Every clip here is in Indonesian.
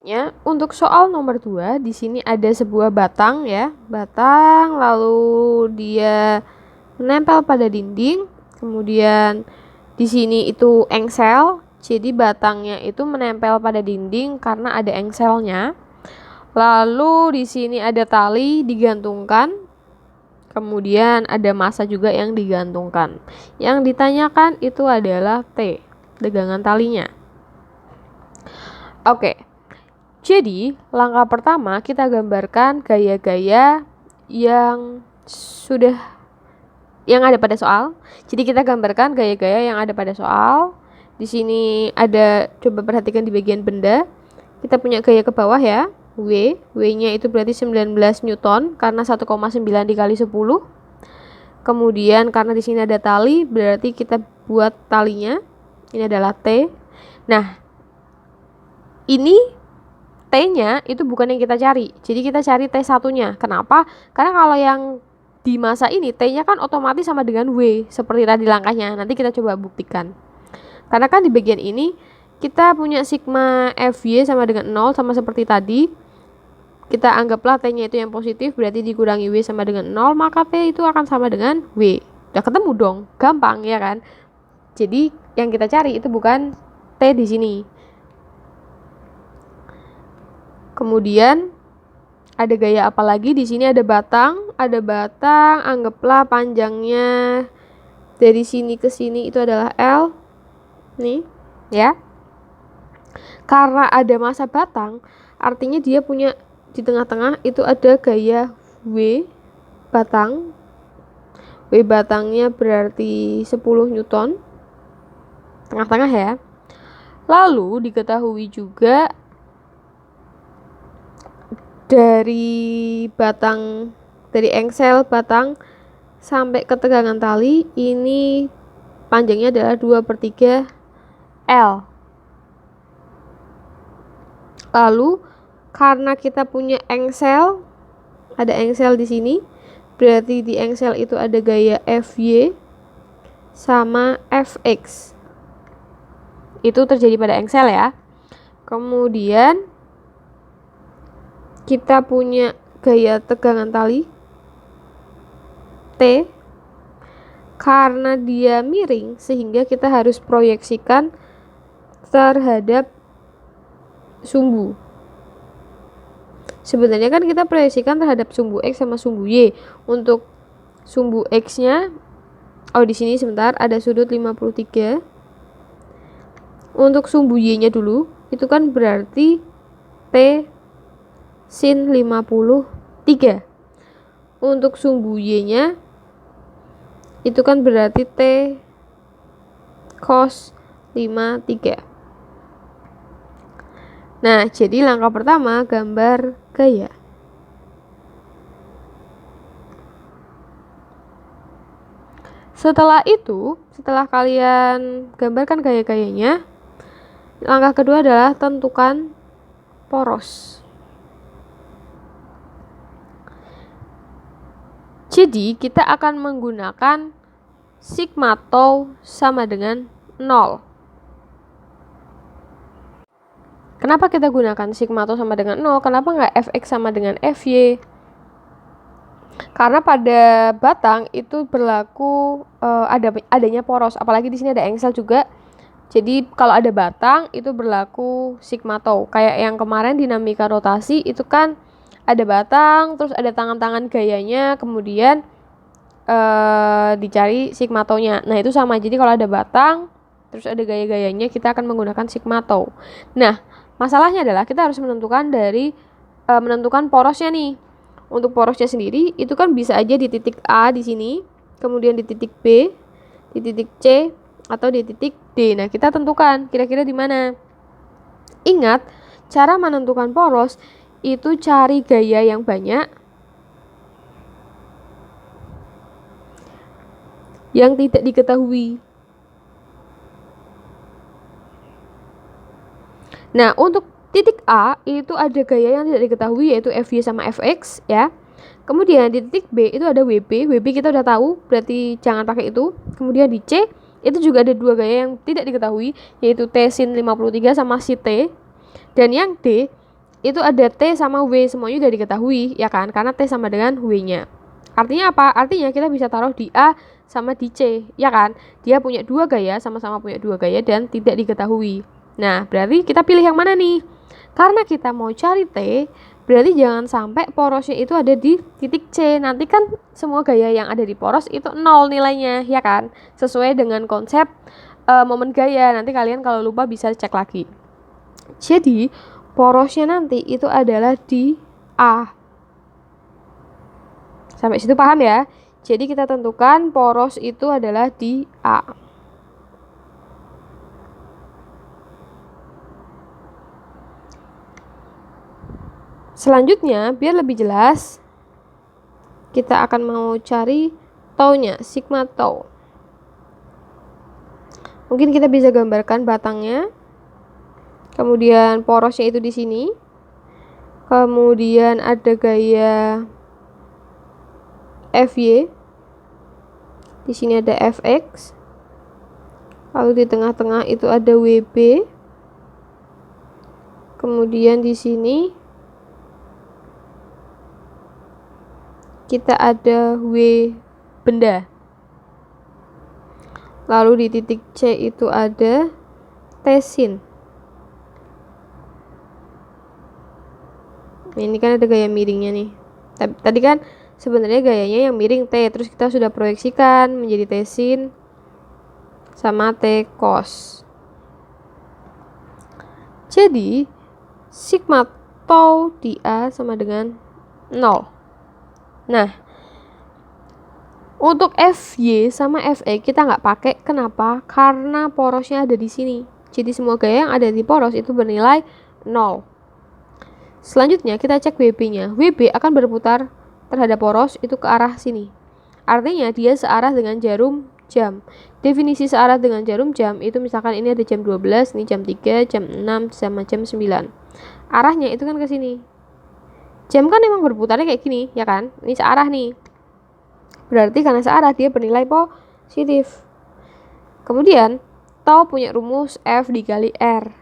Ya, untuk soal nomor 2, di sini ada sebuah batang ya, batang lalu dia menempel pada dinding, kemudian di sini itu engsel, jadi batangnya itu menempel pada dinding karena ada engselnya. Lalu di sini ada tali digantungkan, kemudian ada massa juga yang digantungkan. Yang ditanyakan itu adalah T, tegangan talinya. Oke. Jadi, langkah pertama kita gambarkan gaya-gaya yang ada pada soal. Jadi kita gambarkan gaya-gaya yang ada pada soal. Di sini ada, coba perhatikan di bagian benda. Kita punya gaya ke bawah ya, W. W-nya itu berarti 19 Newton karena 1,9 dikali 10. Kemudian karena di sini ada tali, berarti kita buat talinya. Ini adalah T. Nah, ini T-nya itu bukan yang kita cari. Jadi kita cari T1-nya. Kenapa? Karena kalau yang di masa ini T-nya kan otomatis sama dengan W, seperti tadi langkahnya. Nanti kita coba buktikan. Karena kan di bagian ini kita punya sigma Fy sama dengan 0, sama seperti tadi. Kita anggaplah T-nya itu yang positif, berarti dikurangi W sama dengan 0, maka T itu akan sama dengan W. Udah ketemu dong, gampang ya kan? Jadi yang kita cari itu bukan T di sini. Kemudian ada gaya apa lagi? Di sini ada batang, anggaplah panjangnya dari sini ke sini itu adalah L. Nih, ya. Karena ada massa batang, artinya dia punya di tengah-tengah itu ada gaya W batang. W batangnya berarti 10 Newton. Tengah-tengah ya. Lalu diketahui juga dari engsel batang sampai ke tegangan tali ini panjangnya adalah 2/3 L. Lalu karena kita punya engsel, ada engsel di sini, berarti di engsel itu ada gaya Fy sama Fx. Itu terjadi pada engsel ya. Kemudian kita punya gaya tegangan tali T, karena dia miring sehingga kita harus proyeksikan terhadap sumbu. Sebenarnya kan kita proyeksikan terhadap sumbu X sama sumbu Y. Untuk sumbu X-nya, di sini sebentar ada sudut 53. Untuk sumbu Y-nya dulu, itu kan berarti T sin 53. Untuk sumbu Y-nya itu kan berarti T cos 53. Nah, jadi langkah pertama gambar gaya. Setelah itu, setelah kalian gambarkan gaya-gayanya, langkah kedua adalah tentukan poros. Jadi kita akan menggunakan sigma tau sama dengan 0. Kenapa kita gunakan sigma tau sama dengan 0? Kenapa nggak Fx sama dengan Fy? Karena pada batang itu berlaku adanya poros, apalagi di sini ada engsel juga. Jadi kalau ada batang itu berlaku sigma tau. Kayak yang kemarin dinamika rotasi itu kan ada batang, terus ada tangan-tangan gayanya, kemudian dicari sigma tau-nya. Nah, itu sama. Jadi kalau ada batang, terus ada gaya-gayanya, kita akan menggunakan sigma tau. Nah, masalahnya adalah kita harus menentukan porosnya nih. Untuk porosnya sendiri, itu kan bisa aja di titik A di sini, kemudian di titik B, di titik C, atau di titik D. Nah, kita tentukan kira-kira di mana. Ingat, cara menentukan poros itu cari gaya yang banyak yang tidak diketahui. Nah, untuk titik A itu ada gaya yang tidak diketahui, yaitu Fy sama Fx ya. Kemudian di titik B itu ada WB kita udah tahu, berarti jangan pakai itu. Kemudian di C itu juga ada dua gaya yang tidak diketahui, yaitu T sin 53 sama si T. Dan yang D itu ada T sama W, semuanya udah diketahui ya kan, karena T sama dengan W-nya. Artinya apa? Artinya kita bisa taruh di A sama di C, ya kan? Dia punya dua gaya, sama-sama punya dua gaya dan tidak diketahui. Nah, berarti kita pilih yang mana nih? Karena kita mau cari T, berarti jangan sampai porosnya itu ada di titik C. Nanti kan semua gaya yang ada di poros itu 0 nilainya, ya kan? Sesuai dengan konsep momen gaya. Nanti kalian kalau lupa bisa cek lagi. Jadi, porosnya nanti itu adalah di A. Sampai situ paham ya? Jadi kita tentukan poros itu adalah di A. Selanjutnya, biar lebih jelas, kita akan mau cari tau-nya, sigma tau. Mungkin kita bisa gambarkan batangnya. Kemudian porosnya itu di sini. Kemudian ada gaya FY. Di sini ada FX. Lalu di tengah-tengah itu ada WB. Kemudian di sini kita ada W benda. Lalu di titik C itu ada T sin. Ini kan ada gaya miringnya nih. Tadi kan sebenarnya gayanya yang miring T, terus kita sudah proyeksikan menjadi T sin sama T cos. Jadi sigma tau di A sama dengan 0. Nah, untuk FY sama FE kita nggak pakai. Kenapa? Karena porosnya ada di sini. Jadi semua gaya yang ada di poros itu bernilai 0. Selanjutnya kita cek WB-nya. WB akan berputar terhadap poros itu ke arah sini. Artinya dia searah dengan jarum jam. Definisi searah dengan jarum jam itu misalkan ini ada jam 12, ini jam 3, jam 6, sama jam 9. Arahnya itu kan ke sini. Jam kan emang berputarnya kayak gini, ya kan? Ini searah nih. Berarti karena searah dia bernilai positif. Kemudian tau punya rumus F dikali R.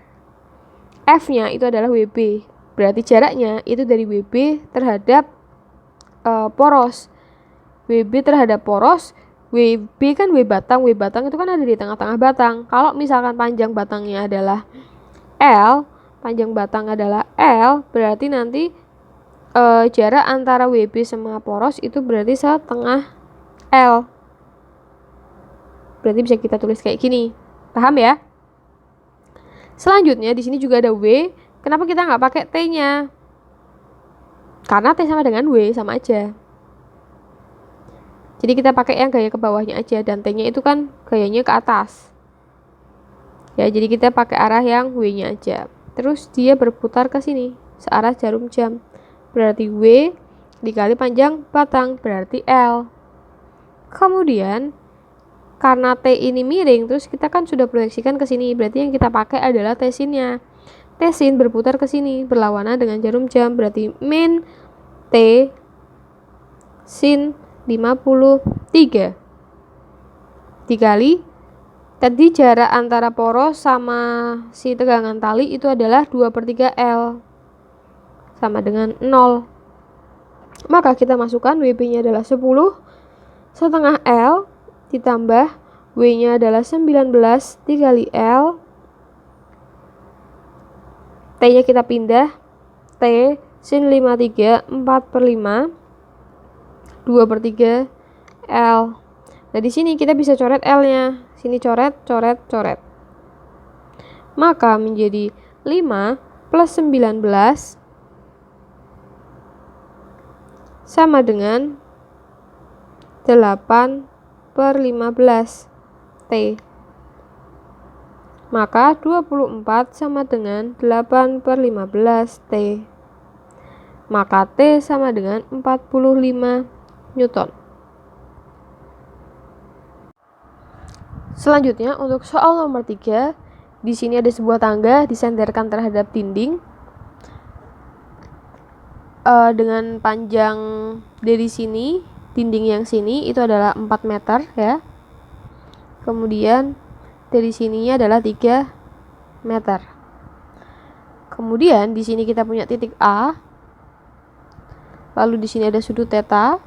F-nya itu adalah WB. Berarti jaraknya itu dari WB terhadap poros. WB terhadap poros, WB kan W batang itu kan ada di tengah-tengah batang. Kalau misalkan panjang batangnya adalah L, panjang batang adalah L, berarti nanti jarak antara WB sama poros itu berarti setengah L. Berarti bisa kita tulis kayak gini. Paham ya? Selanjutnya di sini juga ada W. Kenapa kita nggak pakai T-nya? Karena T sama dengan W, sama aja. Jadi kita pakai yang gaya ke bawahnya aja, dan T-nya itu kan gayanya ke atas. Ya, jadi kita pakai arah yang W-nya aja. Terus dia berputar ke sini, searah jarum jam. Berarti W dikali panjang batang, berarti L. Kemudian karena T ini miring, terus kita kan sudah proyeksikan ke sini, berarti yang kita pakai adalah T sin-nya. T sin berputar ke sini, berlawanan dengan jarum jam, berarti min T sin 53 dikali tadi jarak antara poros sama si tegangan tali itu adalah 2/3 L sama dengan 0. Maka kita masukkan WB-nya adalah 10 setengah L ditambah W-nya adalah 19 dikali L. T-nya kita pindah, T sin 53 4/5 2/3 L. Nah, di sini kita bisa coret L-nya. Sini coret. Maka menjadi 5 plus 19 sama dengan 8/15 T. Maka 24 sama dengan 8/15 T. Maka T sama dengan 45 Newton. Selanjutnya untuk soal nomor 3, di sini ada sebuah tangga disenderkan terhadap dinding dengan panjang dari sini, dinding yang sini itu adalah 4 meter ya. Kemudian dari sininya adalah 3 meter. Kemudian di sini kita punya titik A. Lalu di sini ada sudut theta.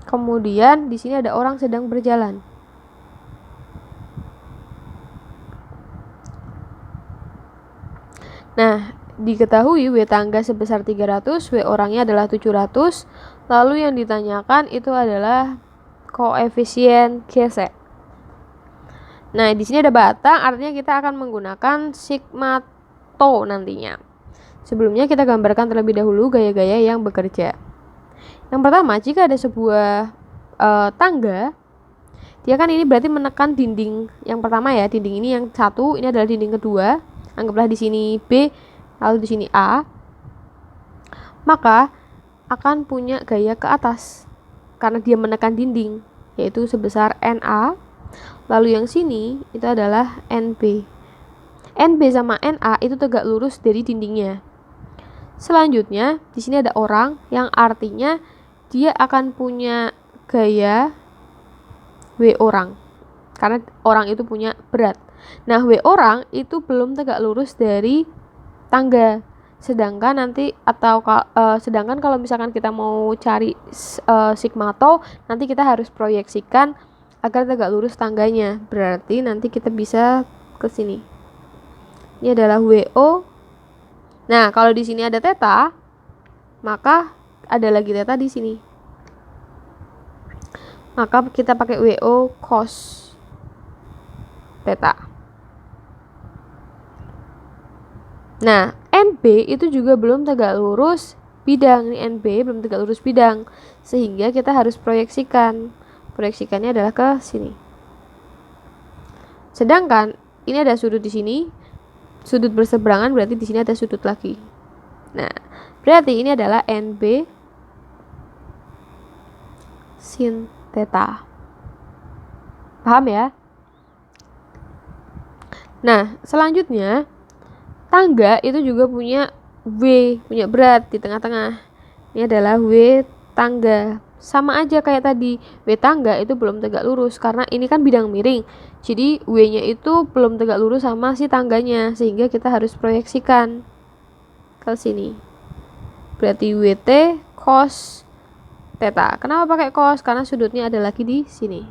Kemudian di sini ada orang sedang berjalan. Nah, diketahui W tangga sebesar 300, W orangnya adalah 700. Lalu yang ditanyakan itu adalah koefisien GC. Nah, di sini ada batang, artinya kita akan menggunakan sigma tau nantinya. Sebelumnya kita gambarkan terlebih dahulu gaya-gaya yang bekerja. Yang pertama, jika ada sebuah tangga, dia kan ini berarti menekan dinding yang pertama ya, dinding ini yang satu, ini adalah dinding kedua. Anggaplah di sini B, lalu di sini A. Maka akan punya gaya ke atas karena dia menekan dinding, yaitu sebesar NA. Lalu yang sini itu adalah NB. NB sama NA itu tegak lurus dari dindingnya. Selanjutnya di sini ada orang, yang artinya dia akan punya gaya W orang karena orang itu punya berat. Nah, W orang itu belum tegak lurus dari tangga. Sedangkan kalau misalkan kita mau cari sigma tau, nanti kita harus proyeksikan agar tegak lurus tangganya. Berarti nanti kita bisa ke sini. Ini adalah WO. Nah, kalau di sini ada theta, maka ada lagi theta di sini. Maka kita pakai WO cos theta. Nah, NB itu juga belum tegak lurus bidang. Ini NB belum tegak lurus bidang, sehingga kita harus proyeksikan. Proyeksikannya adalah ke sini. Sedangkan ini ada sudut di sini, sudut berseberangan, berarti di sini ada sudut lagi. Nah, berarti ini adalah NB sin theta. Paham ya? Nah, selanjutnya tangga itu juga punya W, punya berat di tengah-tengah. Ini adalah W tangga. Sama aja kayak tadi, W tangga itu belum tegak lurus karena ini kan bidang miring. Jadi W-nya itu belum tegak lurus sama si tangganya, sehingga kita harus proyeksikan ke sini. Berarti WT cos theta. Kenapa pakai cos? Karena sudutnya ada lagi di sini.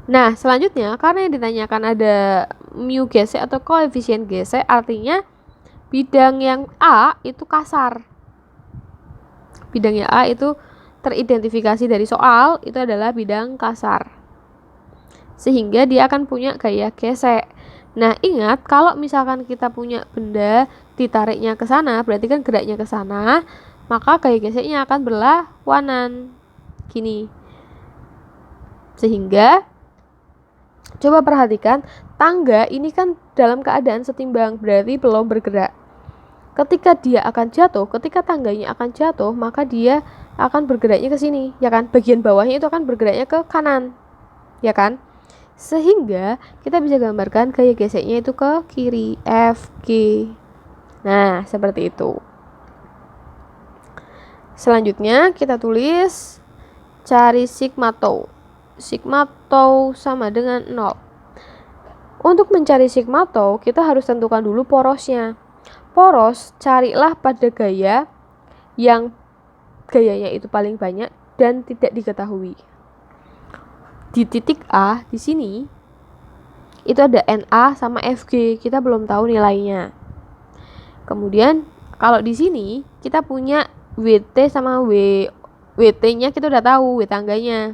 Nah, selanjutnya karena yang ditanyakan ada mu GC atau koefisien GC, artinya bidang yang A itu kasar. Bidangnya A itu teridentifikasi dari soal, itu adalah bidang kasar. Sehingga dia akan punya gaya gesek. Nah, ingat kalau misalkan kita punya benda ditariknya ke sana, berarti kan geraknya ke sana, maka gaya geseknya akan berlawanan. Gini. Sehingga coba perhatikan, tangga ini kan dalam keadaan setimbang, berarti belum bergerak. Ketika dia akan jatuh, ketika tangganya akan jatuh, maka dia akan bergeraknya ke sini, ya kan? Bagian bawahnya itu akan bergeraknya ke kanan, ya kan? Sehingga kita bisa gambarkan gaya geseknya itu ke kiri, FG. Nah, seperti itu. Selanjutnya kita tulis cari sigma tau. Sigma tau sama dengan 0. Untuk mencari sigma tau, kita harus tentukan dulu porosnya. Poros, carilah pada gaya yang gayanya itu paling banyak dan tidak diketahui. Di titik A, di sini, itu ada NA sama FG, kita belum tahu nilainya. Kemudian, kalau di sini, kita punya WT sama WT-nya kita udah tahu, W tangganya.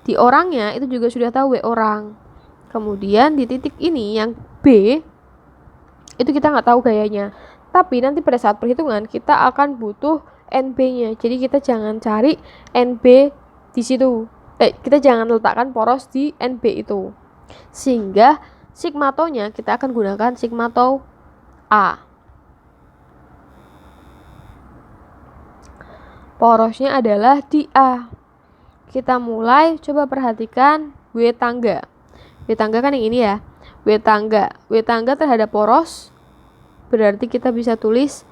Di orangnya itu juga sudah tahu W orang. Kemudian di titik ini yang B itu kita nggak tahu gayanya. Tapi nanti pada saat perhitungan kita akan butuh NB-nya. Jadi kita jangan cari NB di situ. Kita jangan letakkan poros di NB itu. Sehingga sigma tau-nya kita akan gunakan sigma tau A. Porosnya adalah di A. Kita mulai, coba perhatikan W tangga. W tangga kan yang ini ya. W tangga terhadap poros, berarti kita bisa tulis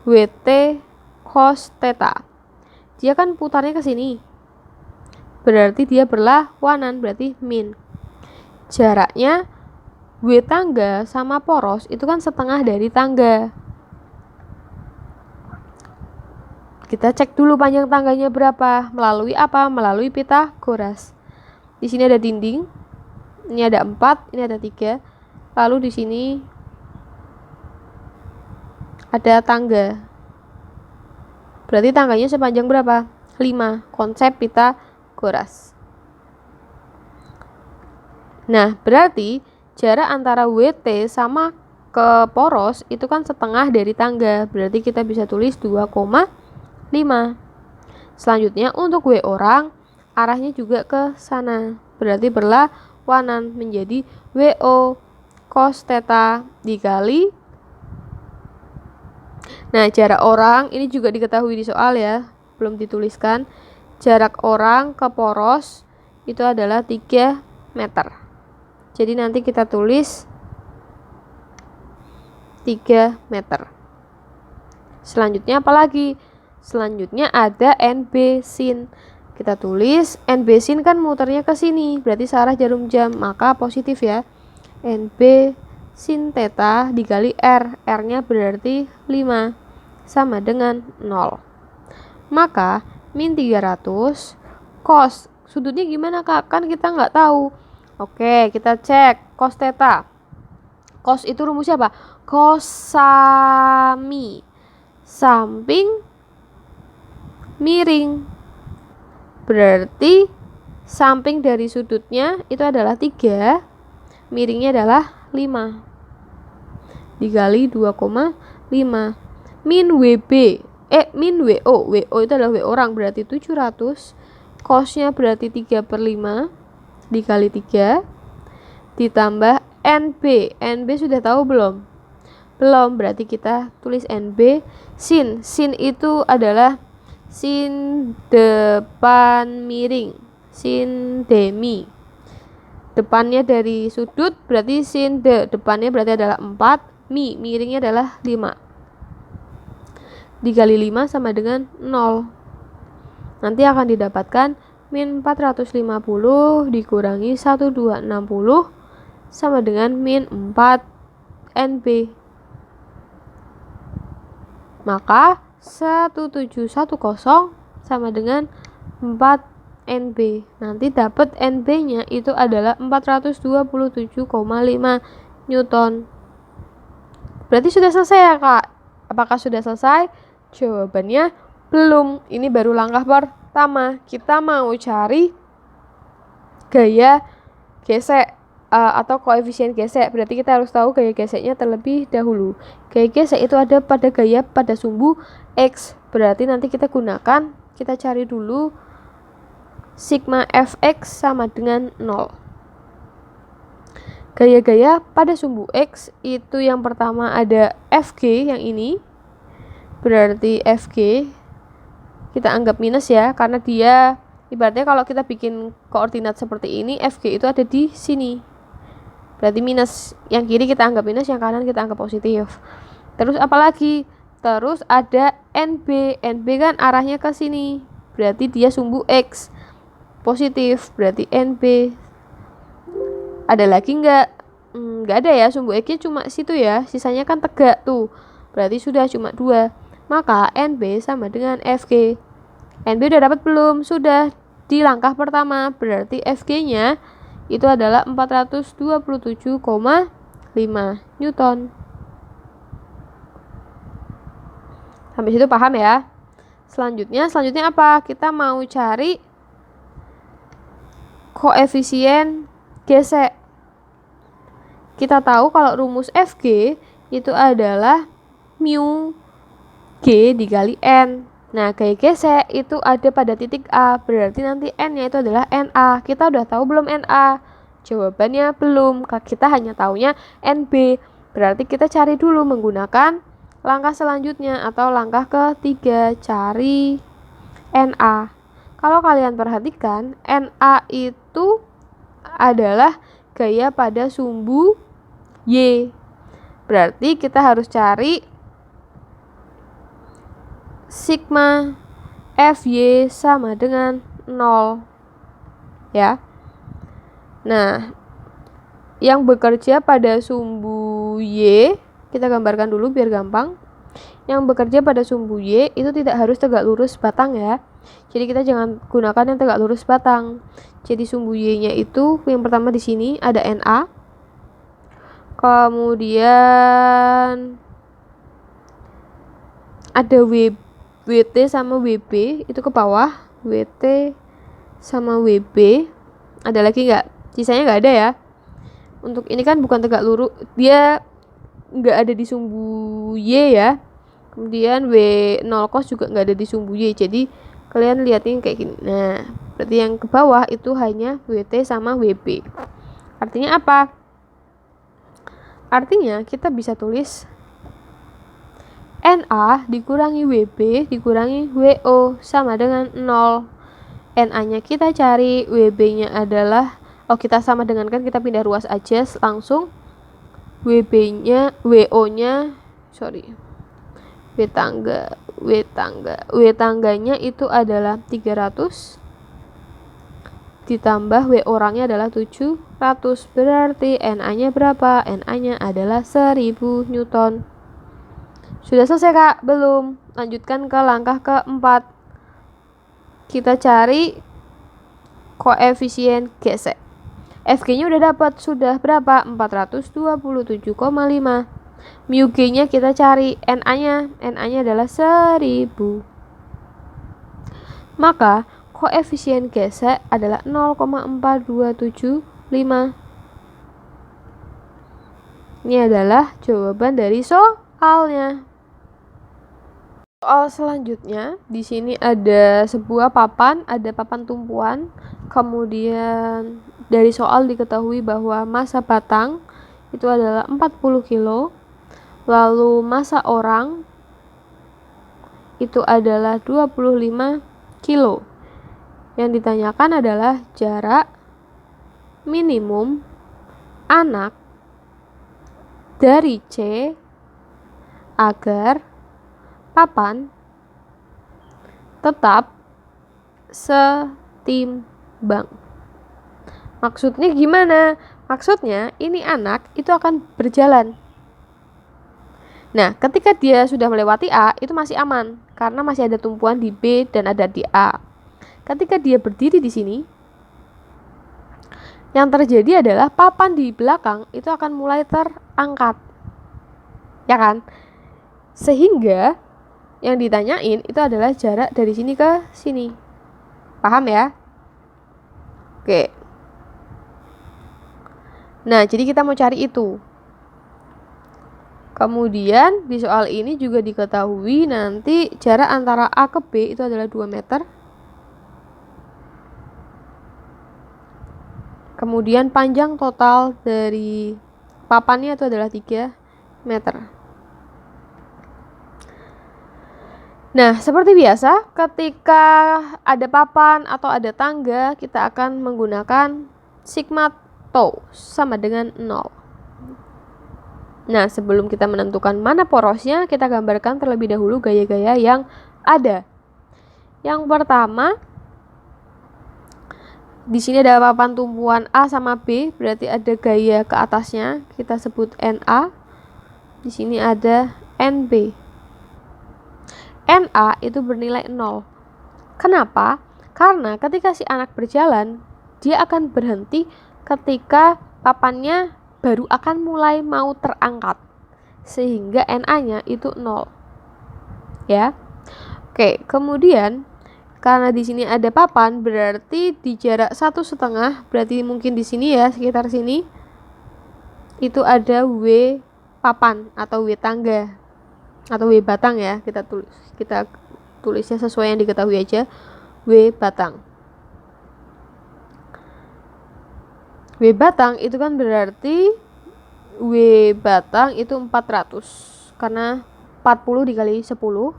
WT cos theta. Dia kan putarnya ke sini. berarti dia berlawanan, berarti min. Jaraknya W tangga sama poros itu kan setengah dari tangga. Kita cek dulu panjang tangganya berapa. Melalui apa? Melalui Pitagoras. Di sini ada dinding. Ini ada 4, ini ada 3. Lalu di sini ada tangga. Berarti tangganya sepanjang berapa? 5. Konsep Pitagoras. Nah, berarti jarak antara WT sama ke poros itu kan setengah dari tangga. Berarti kita bisa tulis 2,5. Selanjutnya untuk W orang, arahnya juga ke sana. Berarti berlawanan, menjadi WO cos theta dikali. Nah, jarak orang ini juga diketahui di soal ya, belum dituliskan. Jarak orang ke poros itu adalah 3 meter. Jadi nanti kita tulis 3 meter. Selanjutnya apa lagi? Selanjutnya ada NB sin. Kita tulis NB sin kan muternya ke sini, berarti searah jarum jam, maka positif ya. NB sin theta dikali R. R-nya berarti 5 sama dengan 0. Maka min 300 cos. Sudutnya gimana Kak? Kan kita nggak tahu. Oke, kita cek cos theta. Cos itu rumusnya apa? Cos sami. Samping miring. Berarti samping dari sudutnya itu adalah 3, miringnya adalah 5. Dikali 2,5. Min WB. Min WO. WO itu adalah W orang, berarti 700. Cosnya berarti 3/5 dikali 3 ditambah NB. NB sudah tahu belum? Belum, berarti kita tulis NB sin. Sin itu adalah sin depan miring, sin demi. Depannya dari sudut berarti sin depannya berarti adalah 4, miringnya adalah 5. Dikali 5 sama dengan 0. Nanti akan didapatkan min 450 dikurangi 1260 sama dengan min 4 NB. Maka 1710 sama dengan 4 NB. Nanti dapat NB-nya itu adalah 427,5 Newton. Berarti sudah selesai ya Kak? Apakah sudah selesai? Jawabannya belum. Ini baru langkah pertama. Kita mau cari gaya gesek atau koefisien gesek. Berarti kita harus tahu gaya geseknya terlebih dahulu. Gaya gesek itu ada pada gaya pada sumbu X. Berarti nanti kita gunakan, kita cari dulu sigma fx sama dengan 0. Gaya-gaya pada sumbu X itu yang pertama ada Fg yang ini. Berarti Fg kita anggap minus ya, karena dia ibaratnya kalau kita bikin koordinat seperti ini, Fg itu ada di sini. Berarti minus, yang kiri kita anggap minus, yang kanan kita anggap positif. Terus apalagi? Terus ada NB. NB kan arahnya ke sini. Berarti dia sumbu X. Positif, berarti NB. Ada lagi enggak? Enggak ada ya, sumbu X-nya cuma situ ya. Sisanya kan tegak tuh. Berarti sudah cuma 2. Maka NB sama dengan Fg. NB udah dapat belum? Sudah di langkah pertama. Berarti Fg-nya itu adalah 427,5 Newton. Sampai situ paham ya? Selanjutnya apa? Kita mau cari koefisien gesek. Kita tahu kalau rumus Fg itu adalah mu G dikali N. Nah, gaya gesek itu ada pada titik A, berarti nanti N-nya itu adalah NA. Kita udah tahu belum NA? Jawabannya belum, kita hanya taunya NB. Berarti kita cari dulu menggunakan langkah selanjutnya atau langkah ketiga, cari NA. Kalau kalian perhatikan, NA itu adalah gaya pada sumbu Y. Berarti kita harus cari sigma Fy sama dengan 0. ya. Nah, yang bekerja pada sumbu Y, kita gambarkan dulu biar gampang. Yang bekerja pada sumbu Y itu tidak harus tegak lurus batang ya. Jadi kita jangan gunakan yang tegak lurus batang. Jadi sumbu Y-nya itu yang pertama di sini ada NA. Kemudian ada WT sama WB itu ke bawah. WT sama WB. Ada lagi nggak? Sisanya nggak ada ya. Untuk ini kan bukan tegak lurus, dia nggak ada di sumbu Y ya. Kemudian W0 cos juga nggak ada di sumbu Y. Jadi kalian lihat ini kayak gini. Nah, berarti yang ke bawah itu hanya WT sama WB. Artinya apa? Artinya kita bisa tulis NA dikurangi WB dikurangi WO sama dengan 0. NA-nya kita cari, WB-nya adalah kita sama dengan kan kita pindah ruas aja langsung. WB-nya, WO-nya, W tangganya itu adalah 300 ditambah W orangnya adalah 700. Berarti NA-nya berapa? NA-nya adalah 1000 Newton. Sudah selesai Kak? Belum. Lanjutkan ke langkah keempat. Kita cari koefisien gesek. FG-nya udah dapat, sudah berapa? 427,5. Mu G-nya kita cari, NA-nya adalah 1000. Maka koefisien gesek adalah 0,4275. Ini adalah jawaban dari soalnya. Soal selanjutnya, di sini ada sebuah papan, ada papan tumpuan. Kemudian dari soal diketahui bahwa massa batang itu adalah 40 kilo. Lalu massa orang itu adalah 25 kilo. Yang ditanyakan adalah jarak minimum anak dari C agar papan tetap setimbang. Maksudnya gimana? Maksudnya ini anak itu akan berjalan. Nah, ketika dia sudah melewati A, itu masih aman karena masih ada tumpuan di B dan ada di A. Ketika dia berdiri di sini, yang terjadi adalah papan di belakang itu akan mulai terangkat. Ya kan? Sehingga yang ditanyain itu adalah jarak dari sini ke sini. Paham ya? Oke. Nah, jadi kita mau cari itu. Kemudian di soal ini juga diketahui nanti jarak antara A ke B itu adalah 2 meter. Kemudian panjang total dari papannya itu adalah 3 meter. Nah, seperti biasa, ketika ada papan atau ada tangga, kita akan menggunakan sigma tau sama dengan 0. Nah, sebelum kita menentukan mana porosnya, kita gambarkan terlebih dahulu gaya-gaya yang ada. Yang pertama, di sini ada papan tumpuan A sama B, berarti ada gaya ke atasnya, kita sebut NA. Di sini ada NB. NA itu bernilai 0. Kenapa? Karena ketika si anak berjalan, dia akan berhenti ketika papannya baru akan mulai mau terangkat. Sehingga NA-nya itu 0. Ya. Oke, kemudian karena di sini ada papan, berarti di jarak 1,5, berarti mungkin di sini ya, sekitar sini, itu ada W papan atau W tangga atau W batang ya, kita tulisnya sesuai yang diketahui aja, W batang. W batang itu kan berarti W batang itu 400 karena 40 dikali 10.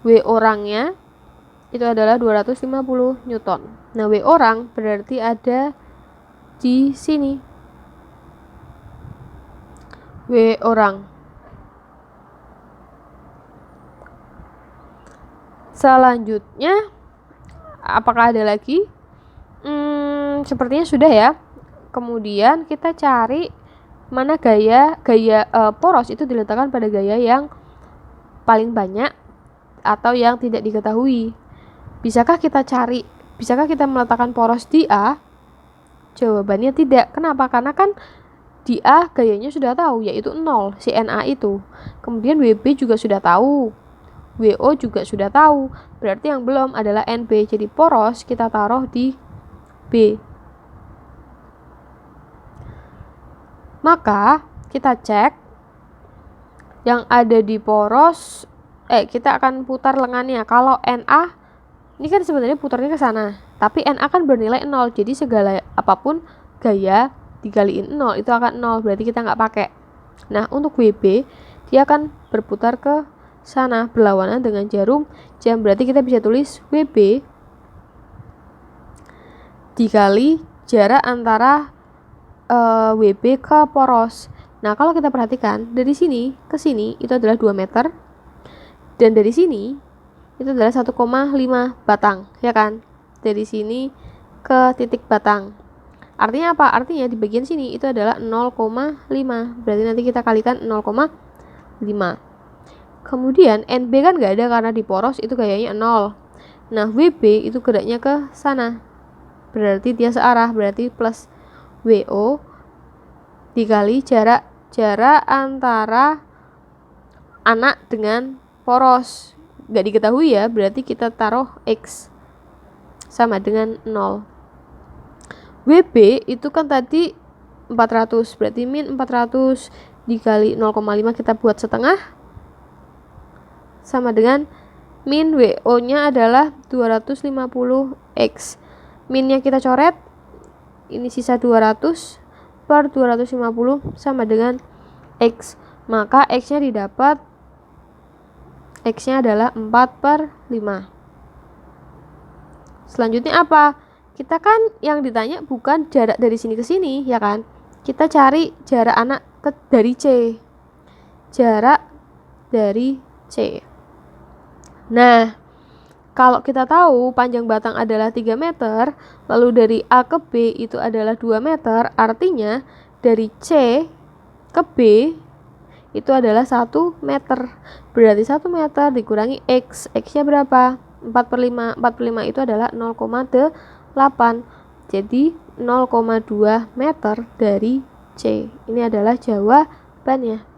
W orangnya itu adalah 250 Newton. Nah, W orang berarti ada di sini. W orang. Selanjutnya, apakah ada lagi? Sepertinya sudah ya. Kemudian kita cari mana gaya poros itu diletakkan pada gaya yang paling banyak atau yang tidak diketahui. Bisakah kita meletakkan poros di A? Jawabannya tidak. Kenapa? Karena kan di A gayanya sudah tahu, yaitu 0, si Na itu. Kemudian WB juga sudah tahu, WO juga sudah tahu. Berarti yang belum adalah NB. Jadi poros kita taruh di B. Maka kita cek yang ada di poros, kita akan putar lengannya. Kalau Na, ini kan sebenarnya putarnya ke sana, tapi Na kan bernilai 0, jadi segala apapun gaya dikaliin 0 itu akan 0, berarti kita nggak pakai. Nah, untuk WB dia akan berputar ke sana berlawanan dengan jarum jam, berarti kita bisa tulis WB dikali jarak antara WB ke poros. Nah, kalau kita perhatikan dari sini ke sini itu adalah 2 meter, dan dari sini itu adalah 1,5 batang, ya kan? Dari sini ke titik batang. Artinya apa? Artinya di bagian sini itu adalah 0,5. Berarti nanti kita kalikan 0,5. Kemudian NB kan nggak ada karena di poros itu gayanya 0. Nah, WB itu geraknya ke sana. Berarti dia searah, berarti plus WO dikali jarak antara anak dengan poros. Nggak diketahui ya, berarti kita taruh X sama dengan 0. WB itu kan tadi 400, berarti min 400 dikali 0,5 kita buat setengah sama dengan min WO nya adalah 250X. Minnya kita coret, ini sisa 200 per 250 sama dengan X. Maka X nya didapat, X nya adalah 4/5. Selanjutnya apa? Kita kan yang ditanya bukan jarak dari sini ke sini, ya kan? Kita cari jarak anak dari C. Jarak dari C. Nah, kalau kita tahu panjang batang adalah 3 meter, lalu dari A ke B itu adalah 2 meter, artinya dari C ke B itu adalah 1 meter. Berarti 1 meter dikurangi X. X-nya berapa? 4/5. 4/5 itu adalah 0,8. Jadi 0,2 meter dari C. Ini adalah jawabannya.